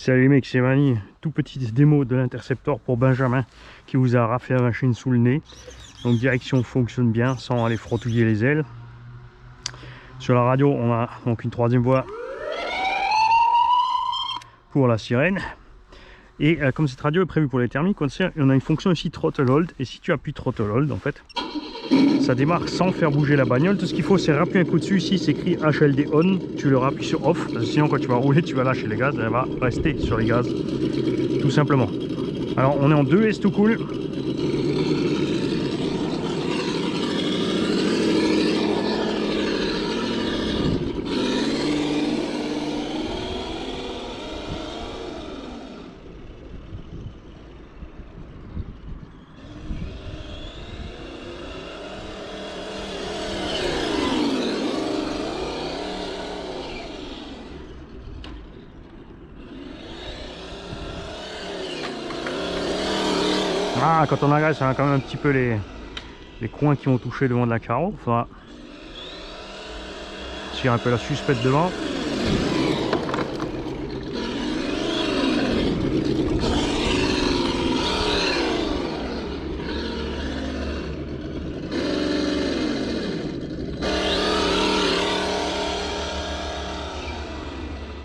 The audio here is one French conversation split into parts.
Salut les mecs, c'est Mani. Tout petit démo de l'Interceptor pour Benjamin qui vous a raflé la machine sous le nez. Donc direction fonctionne bien sans aller frottouiller les ailes. Sur la radio on a donc une troisième voie pour la sirène. Et comme cette radio est prévue pour les thermiques, on a une fonction ici throttle hold. Et si tu appuies throttle hold en fait, ça démarre sans faire bouger la bagnole. Tout ce qu'il faut c'est rappuyer un coup dessus. Ici c'est écrit HLD on, tu le rappuies sur off, parce que sinon quand tu vas rouler tu vas lâcher les gaz, elle va rester sur les gaz tout simplement. Alors on est en 2S tout cool. Ah, quand on agresse, on a quand même un petit peu les coins qui vont toucher devant de la carreau. Il faudra tirer un peu la suspecte devant.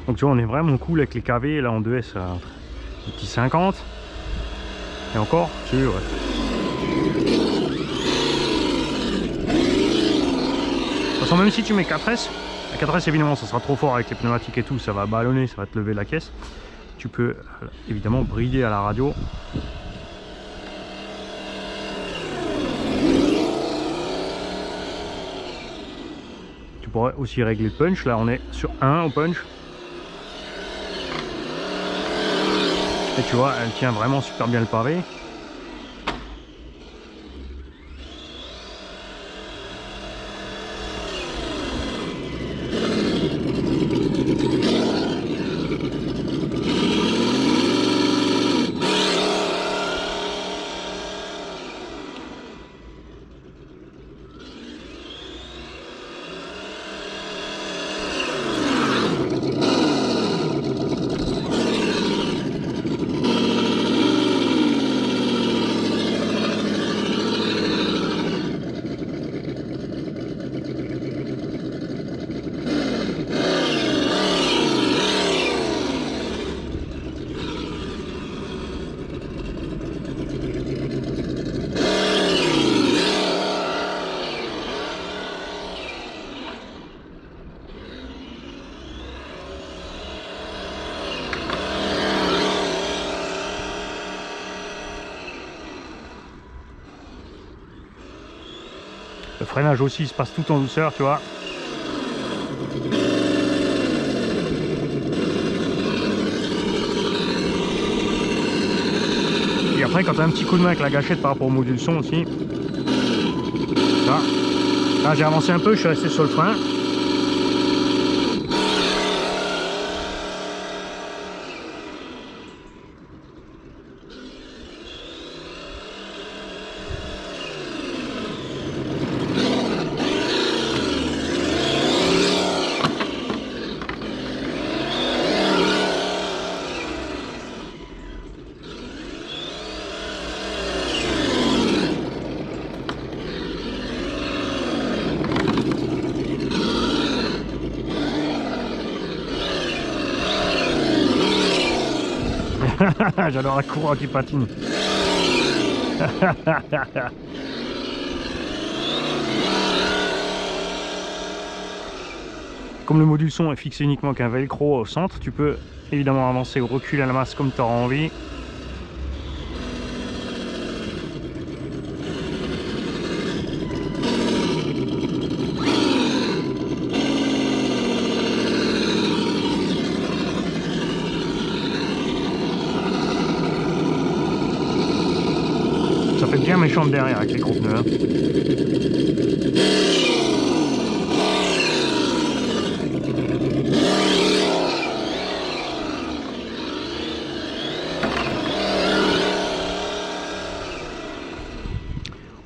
Donc tu vois, on est vraiment cool avec les KV là en 2S, un petit 50. Et encore, tu veux, ouais. De toute façon, même si tu mets 4S, la 4S évidemment ça sera trop fort avec les pneumatiques et tout, ça va ballonner, ça va te lever la caisse. Tu peux évidemment brider à la radio. Tu pourrais aussi régler le punch, là on est sur 1 au punch. Et tu vois, elle tient vraiment super bien le pavé. Le freinage aussi il se passe tout en douceur, tu vois. Et après quand tu as un petit coup de main avec la gâchette par rapport au module son aussi. Là j'ai avancé un peu, je suis resté sur le frein. J'adore la courroie qui patine. Comme le module son est fixé uniquement qu'un velcro au centre, tu peux évidemment avancer ou reculer la masse comme tu auras envie. Ça fait bien méchant de derrière avec les gros pneus.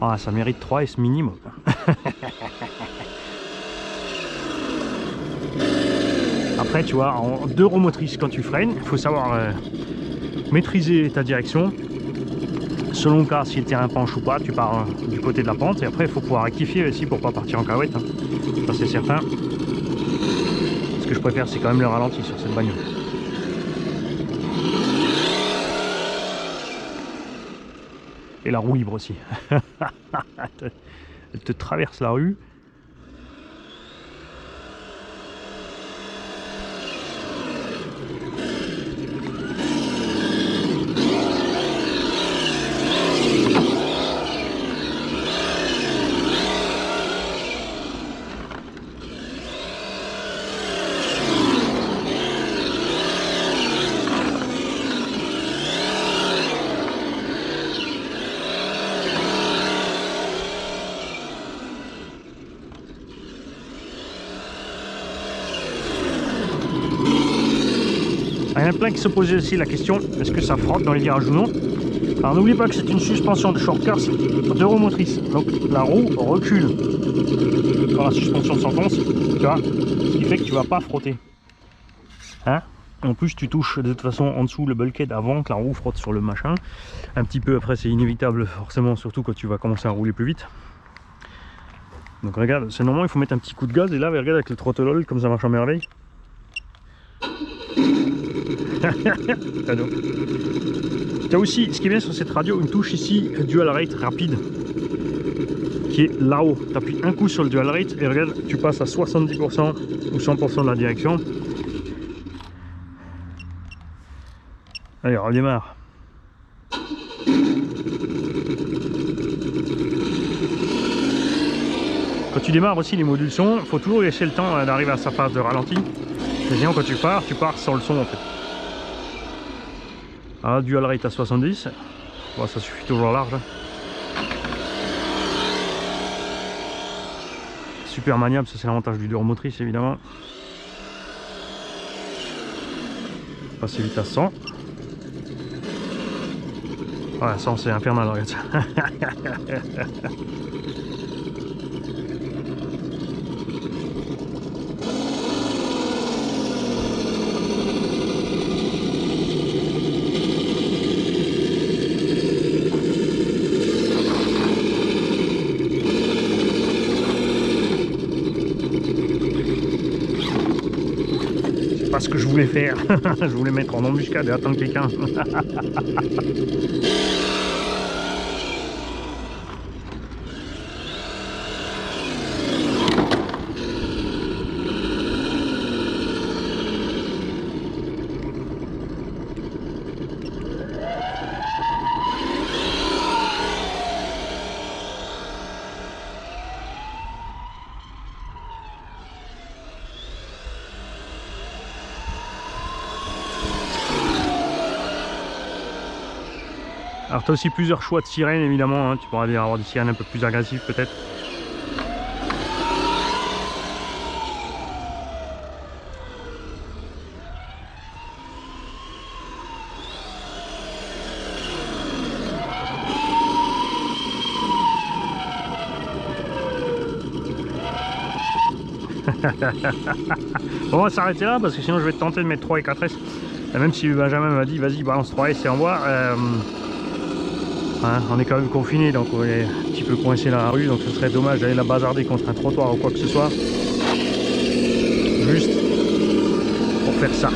Ah, ça mérite 3S minimum. Après, tu vois, en 2 roues motrices, quand tu freines, il faut savoir maîtriser ta direction. Selon le cas, si le terrain penche ou pas, tu pars du côté de la pente. Et après, il faut pouvoir rectifier aussi pour pas partir en cahuète. Hein. Ça, c'est certain. Ce que je préfère, c'est quand même le ralenti sur cette bagnole. Et la roue libre aussi. Elle te traverse la rue. Il y en a plein qui se posaient aussi la question, est-ce que ça frotte dans les virages ou non? Alors n'oublie pas que c'est une suspension de short course 2 roues motrices, donc la roue recule quand la suspension s'enfonce, tu vois, ce qui fait que tu vas pas frotter. Hein? En plus tu touches de toute façon en dessous le bulkhead avant que la roue frotte sur le machin. Un petit peu après c'est inévitable forcément, surtout quand tu vas commencer à rouler plus vite. Donc regarde, c'est normal, il faut mettre un petit coup de gaz et là regarde avec le throttle hold comme ça marche à merveille. Cadeau. Tu as aussi, ce qui est bien sur cette radio, une touche ici dual rate rapide qui est là-haut. Tu appuies un coup sur le dual rate et regarde, tu passes à 70% ou 100% de la direction. Allez, on redémarre. Quand tu démarres aussi les modules son, il faut toujours laisser le temps d'arriver à sa phase de ralenti. Sinon quand tu pars sans le son en fait. Ah, dual rate à 70, bon, ça suffit toujours large. Hein. Super maniable, ça c'est l'avantage du 2 roues motrices évidemment. Passer vite à 100. Ouais, 100 c'est infernal, regarde ça. Ce que je voulais faire. Je voulais mettre en embuscade et attendre quelqu'un. Alors tu as aussi plusieurs choix de sirènes évidemment, hein. Tu pourras avoir des sirènes un peu plus agressives peut-être. Bon, on va s'arrêter là parce que sinon je vais tenter de mettre 3 et 4S. Même si Benjamin m'a dit vas-y balance 3S et envoie. Hein, on est quand même confiné donc on est un petit peu coincé dans la rue, donc ce serait dommage d'aller la bazarder contre un trottoir ou quoi que ce soit. Juste pour faire ça.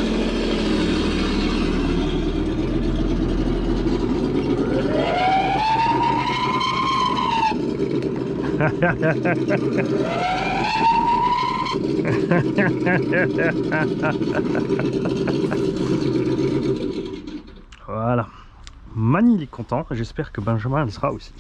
Voilà. Mani est content, j'espère que Benjamin le sera aussi.